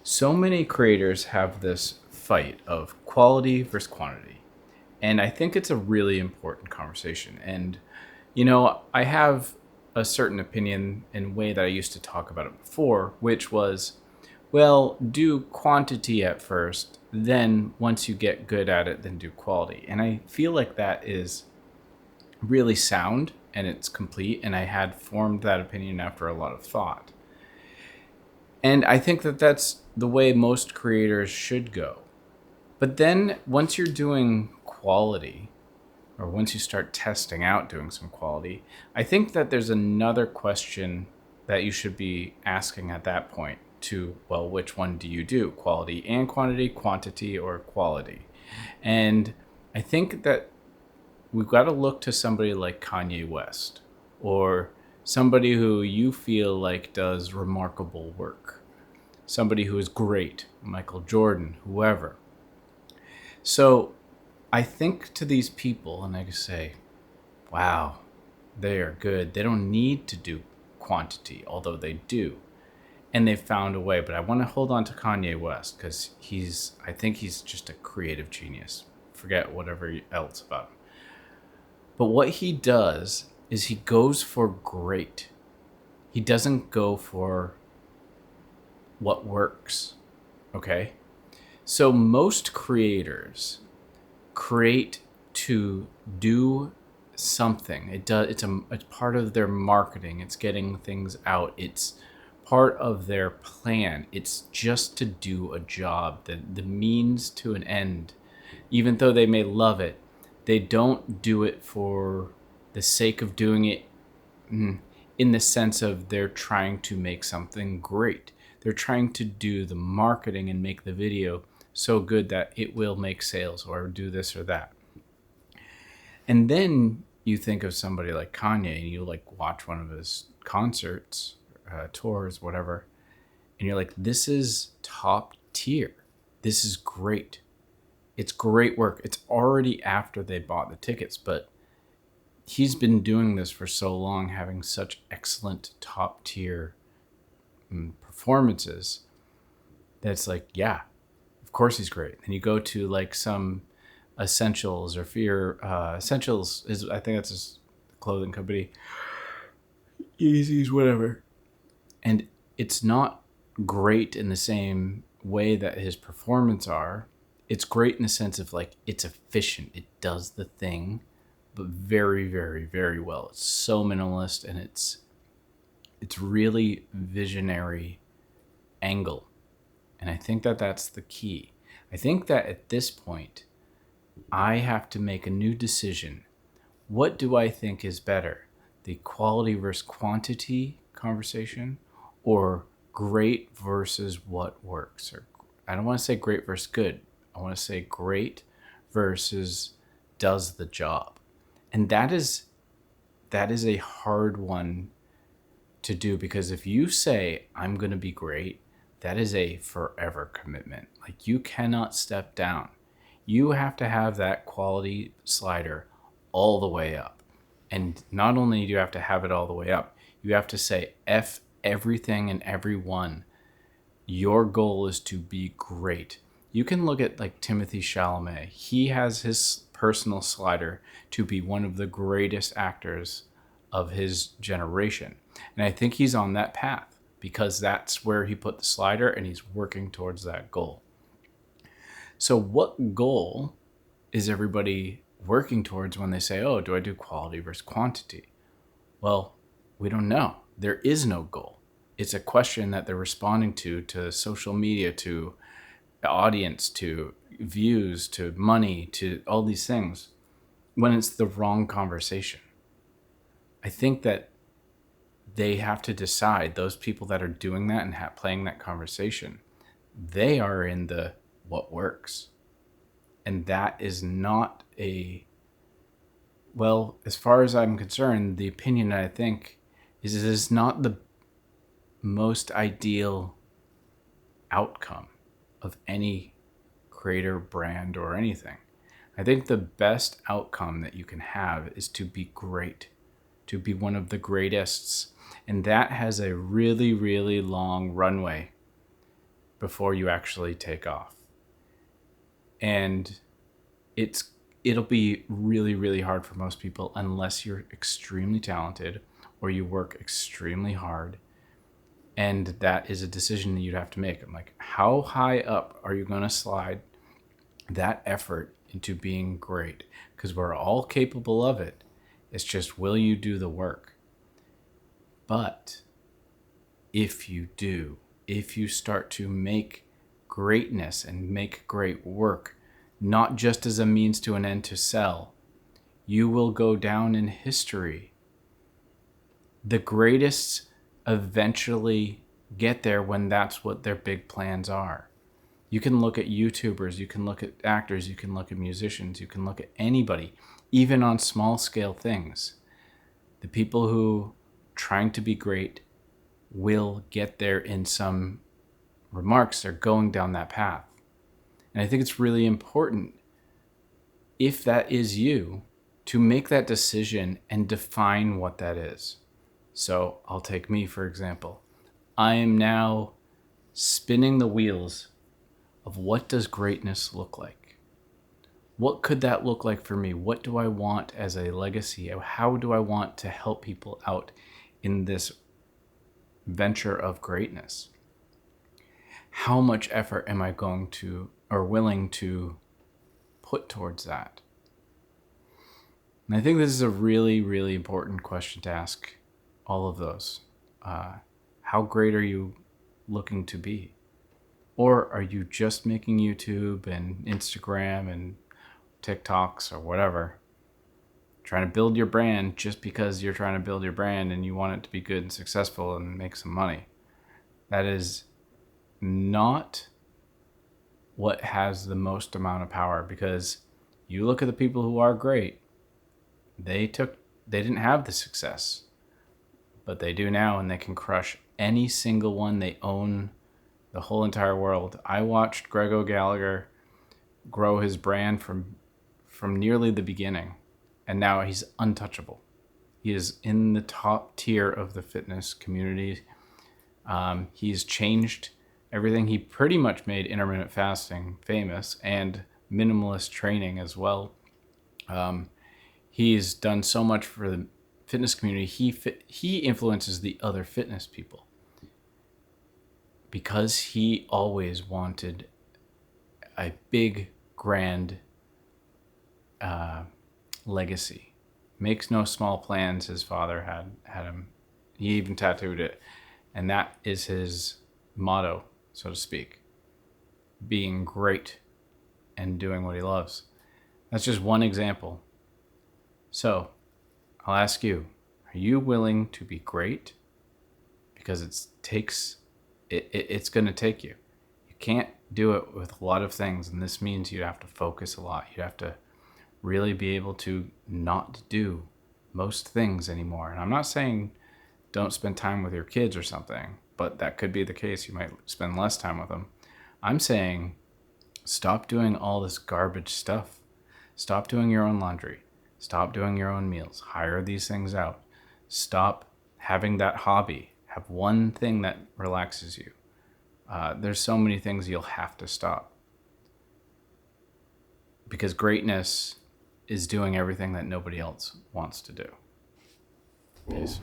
So many creators have this fight of quality versus quantity. And I think it's a really important conversation. And, I have a certain opinion and way that I used to talk about it before, which was, well, do quantity at first, then once you get good at it, then do quality. And I feel like that is really sound and it's complete. And I had formed that opinion after a lot of thought. And I think that that's the way most creators should go. But then once you're doing quality, or once you start testing out doing some quality, I think that there's another question that you should be asking at that point to, well, which one do you do? Quality and quantity, quantity, or quality? And I think that we've got to look to somebody like Kanye West or somebody who you feel like does remarkable work, somebody who is great, Michael Jordan, whoever. So I think to these people and I can say, wow, they are good. They don't need to do quantity, although they do. And they've found a way. But I want to hold on to Kanye West because I think he's just a creative genius. Forget whatever else about him. But what he does is he goes for great. He doesn't go for what works. Okay? So most creators create to do something. It's part of their marketing. It's getting things out. It's part of their plan. It's just to do a job, the means to an end. Even though they may love it, they don't do it for the sake of doing it, in the sense of they're trying to make something great. They're trying to do the marketing and make the video so good that it will make sales or do this or that. And then you think of somebody like Kanye and you like watch one of his concerts, tours, whatever, and you're like, this is top tier. This is great. It's great work. It's already after they bought the tickets, but he's been doing this for so long, having such excellent top tier performances that's like, yeah, of course he's great. And you go to like some Essentials or Fear Essentials is, I think that's his clothing company, Yeezys, whatever. And it's not great in the same way that his performance are. It's great in the sense of like it's efficient. It does the thing, but very, very, very well. It's so minimalist and it's really visionary angle. And I think that that's the key. I think that at this point, I have to make a new decision. What do I think is better? The quality versus quantity conversation or great versus what works? Or I don't want to say great versus good. I want to say great versus does the job. And that is a hard one to do because if you say I'm going to be great, that is a forever commitment. Like you cannot step down. You have to have that quality slider all the way up. And not only do you have to have it all the way up, you have to say F everything and everyone. Your goal is to be great. You can look at like Timothy Chalamet. He has his personal slider to be one of the greatest actors of his generation. And I think he's on that path because that's where he put the slider and he's working towards that goal. So, what goal is everybody working towards when they say, oh, do I do quality versus quantity? Well, we don't know. There is no goal. It's a question that they're responding to social media, to the audience, to views, to money, to all these things when it's the wrong conversation. I think that they have to decide, those people that are doing that and playing that conversation, they are in the what works. And that is not well, as far as I'm concerned, the opinion I think is it is not the most ideal outcome of any creator, brand, or anything. I think the best outcome that you can have is to be great, to be one of the greatest. And that has a really, really long runway. before you actually take off. And it'll be really, really hard for most people unless you're extremely talented or you work extremely hard. And that is a decision that you'd have to make. I'm like, how high up are you going to slide that effort into being great? Because we're all capable of it. It's just, will you do the work? But if you do, if you start to make greatness and make great work, not just as a means to an end to sell, you will go down in history. The greatest eventually get there when that's what their big plans are. You can look at YouTubers, you can look at actors, you can look at musicians, you can look at anybody, even on small scale things. The people who trying to be great will get there in some remarks. They're going down that path. And I think it's really important, if that is you, to make that decision and define what that is. So I'll take me, for example. I am now spinning the wheels of what does greatness look like? What could that look like for me? What do I want as a legacy? How do I want to help people out in this venture of greatness? How much effort am I going to or willing to put towards that? And I think this is a really, really important question to ask all of those. How great are you looking to be? Or are you just making YouTube and Instagram and TikToks or whatever, trying to build your brand just because you're trying to build your brand and you want it to be good and successful and make some money? That is not what has the most amount of power, because you look at the people who are great, they didn't have the success, but they do now, and they can crush any single one. They own the whole entire world. I watched Greg O'Gallagher grow his brand from nearly the beginning, and now he's untouchable. He is in the top tier of the fitness community. He's changed everything. He pretty much made intermittent fasting famous and minimalist training as well. He's done so much for the fitness community. He influences the other fitness people because he always wanted a big, grand legacy. Makes no small plans. His father had him. He even tattooed it, and that is his motto, so to speak. Being great and doing what he loves. That's just one example. So, I'll ask you, are you willing to be great? Because it's going to take you. You can't do it with a lot of things, and this means you have to focus a lot. You have to really be able to not do most things anymore. And I'm not saying don't spend time with your kids or something, but that could be the case. You might spend less time with them. I'm saying stop doing all this garbage stuff. Stop doing your own laundry. Stop doing your own meals. Hire these things out. Stop having that hobby. Have one thing that relaxes you. There's so many things you'll have to stop. Because greatness is doing everything that nobody else wants to do. Peace.